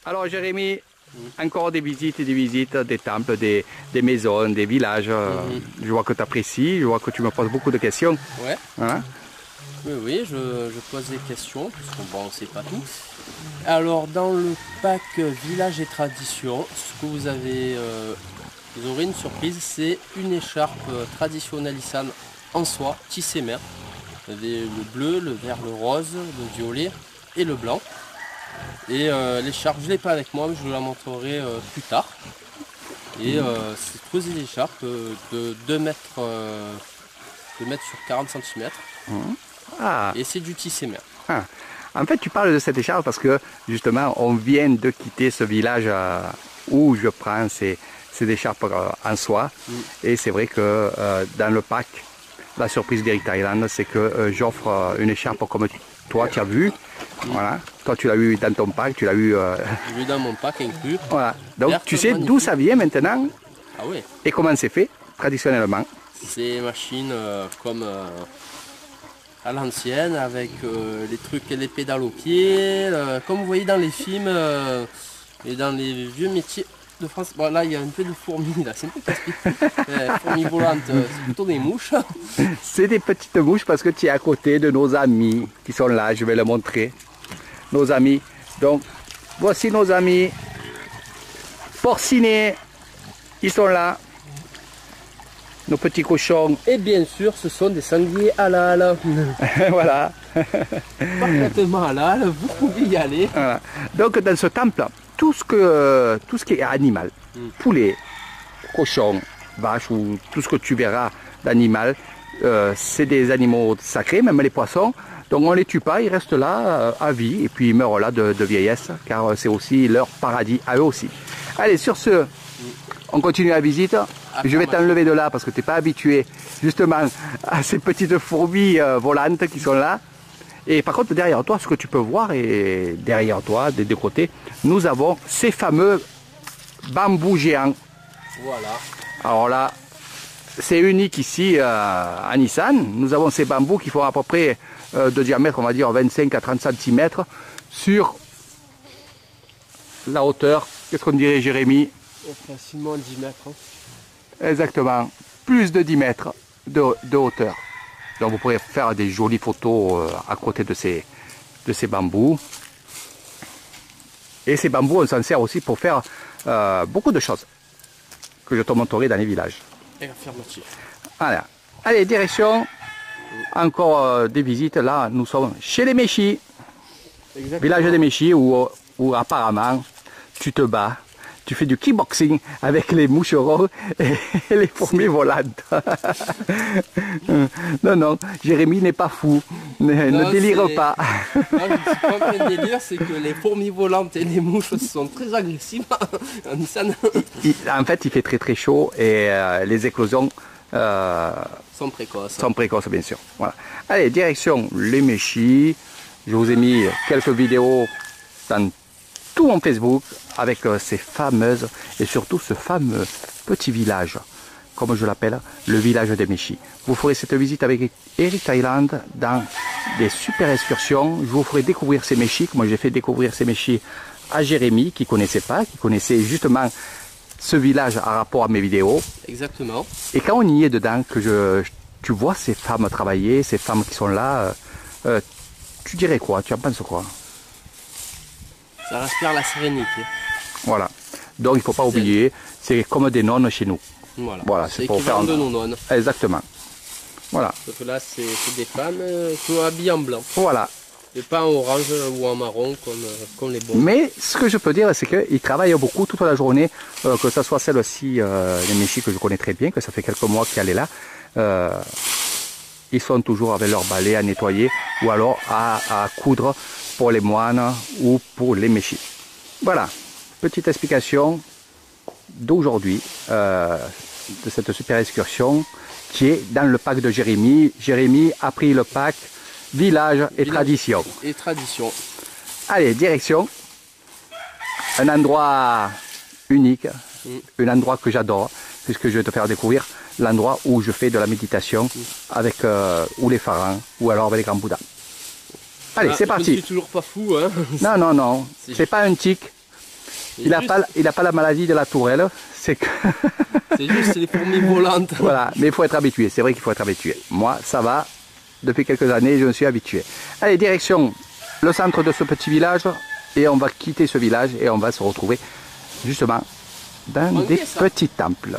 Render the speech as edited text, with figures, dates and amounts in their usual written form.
Alors Jérémy, encore des visites des temples, des maisons, des villages. Je vois que tu apprécies, je vois que tu me poses beaucoup de questions. Ouais. Hein? Oui, je pose des questions, puisqu'on ne sait pas tout. Alors, dans le pack Village et Tradition, ce que vous avez, vous aurez une surprise, c'est une écharpe traditionnelle Isan en soie, tissée main. Vous avez le bleu, le vert, le rose, le violet et le blanc. Et l'écharpe, je ne l'ai pas avec moi, mais je vous la montrerai plus tard. Et c'est trop des écharpes de 2 mètres, sur 40 cm. Ah. Et c'est du tissé main. Ah. En fait, tu parles de cette écharpe parce que justement, on vient de quitter ce village où je prends ces écharpes en soie. Et c'est vrai que dans le pack, la surprise d'Eric Thailand, c'est que j'offre une écharpe comme toi, tu as vu. Voilà. Toi, tu l'as eu dans ton pack, tu l'as eu. Je l'ai eu dans mon pack inclus. Voilà. Donc, tu sais d'où ça vient maintenant. Ah oui. Et comment c'est fait traditionnellement. C'est machines comme à l'ancienne, avec les trucs et les pédales aux pieds, comme vous voyez dans les films et dans les vieux métiers de France. Bon, là, il y a un peu de fourmis, là, c'est un peu casse-pied. Fourmis volantes, c'est plutôt des mouches. C'est des petites mouches parce que tu es à côté de nos amis qui sont là, je vais le montrer. Nos amis. Donc, voici nos amis porcinés. Ils sont là. Nos petits cochons. Et bien sûr, ce sont des sangliers halal. Voilà. Parfaitement halal, vous pouvez y aller. Voilà. Donc, dans ce temple, tout ce qui est animal, poulet, cochon, vache ou tout ce que tu verras d'animal, c'est des animaux sacrés, même les poissons. Donc on ne les tue pas, ils restent là à vie et puis ils meurent là de vieillesse, car c'est aussi leur paradis à eux aussi. Allez, sur ce, on continue la visite. Je vais t'enlever de là parce que tu n'es pas habitué justement à ces petites fourmis volantes qui sont là. Et par contre, derrière toi, ce que tu peux voir, et derrière toi, des deux côtés, nous avons ces fameux bambous géants. Voilà. Alors là, c'est unique ici à Nissan. Nous avons ces bambous qui font à peu près de diamètre, on va dire 25 à 30 cm sur la hauteur. Qu'est-ce qu'on dirait, Jérémy? Facilement 10 mètres. Hein. Exactement. Plus de 10 mètres de hauteur. Donc vous pourrez faire des jolies photos à côté de ces bambous. Et ces bambous, on s'en sert aussi pour faire beaucoup de choses que je te montrerai dans les villages. Et affirmatif. Voilà. Allez, direction. Encore des visites. Là, nous sommes chez les Méchis. Exactement. Village des Méchis où apparemment tu te bats. Tu fais du kickboxing avec les moucherons et les fourmis volantes. Non, Jérémy n'est pas fou. Ne délire pas. Non, je ne suis pas en plein délire, c'est que les fourmis volantes et les mouches sont très agressives. En fait, il fait très très chaud et les éclosions sont précoces. Sont précoces, bien sûr. Voilà. Allez, direction les Méchis. Je vous ai mis quelques vidéos dans tout mon Facebook avec ces fameuses et surtout ce fameux petit village, comme je l'appelle, le village des Méchis. Vous ferez cette visite avec Eric Thailand dans des super excursions. Je vous ferai découvrir ces Méchis. Moi, j'ai fait découvrir ces Méchis à Jérémy, qui ne connaissait pas, qui connaissait justement ce village à rapport à mes vidéos. Exactement. Et quand on y est dedans, que tu vois ces femmes travailler, ces femmes qui sont là, tu dirais quoi? Tu en penses quoi? Ça respire la sérénité. Voilà. Donc il ne faut pas oublier, c'est comme des nonnes chez nous. Voilà. C'est pour faire de nos nonnes. Exactement. Voilà. Donc là, c'est des femmes qui sont habillées en blanc. Voilà. Et pas en orange ou en marron comme les bons. Mais ce que je peux dire, c'est qu'ils travaillent beaucoup toute la journée, que ce soit celle-ci, les Méchis que je connais très bien, que ça fait quelques mois qu'elle est là. Ils sont toujours avec leur balai à nettoyer ou alors à coudre pour les moines ou pour les Méchis. Voilà, petite explication d'aujourd'hui, de cette super excursion qui est dans le pack de Jérémy. Jérémy a pris le pack Village et Tradition. Et Tradition. Allez, direction. Un endroit unique, un endroit que j'adore, puisque je vais te faire découvrir l'endroit où je fais de la méditation avec ou les pharaons ou alors avec les grands bouddhas. Allez, c'est parti. Je suis toujours pas fou, hein. Non, c'est pas un tic. Il n'a pas la maladie de la tourelle, c'est que... C'est juste les fourmis volantes. Voilà, mais il faut être habitué, c'est vrai qu'il faut être habitué. Moi, ça va, depuis quelques années, je me suis habitué. Allez, direction le centre de ce petit village, et on va quitter ce village, et on va se retrouver justement dans des petits temples.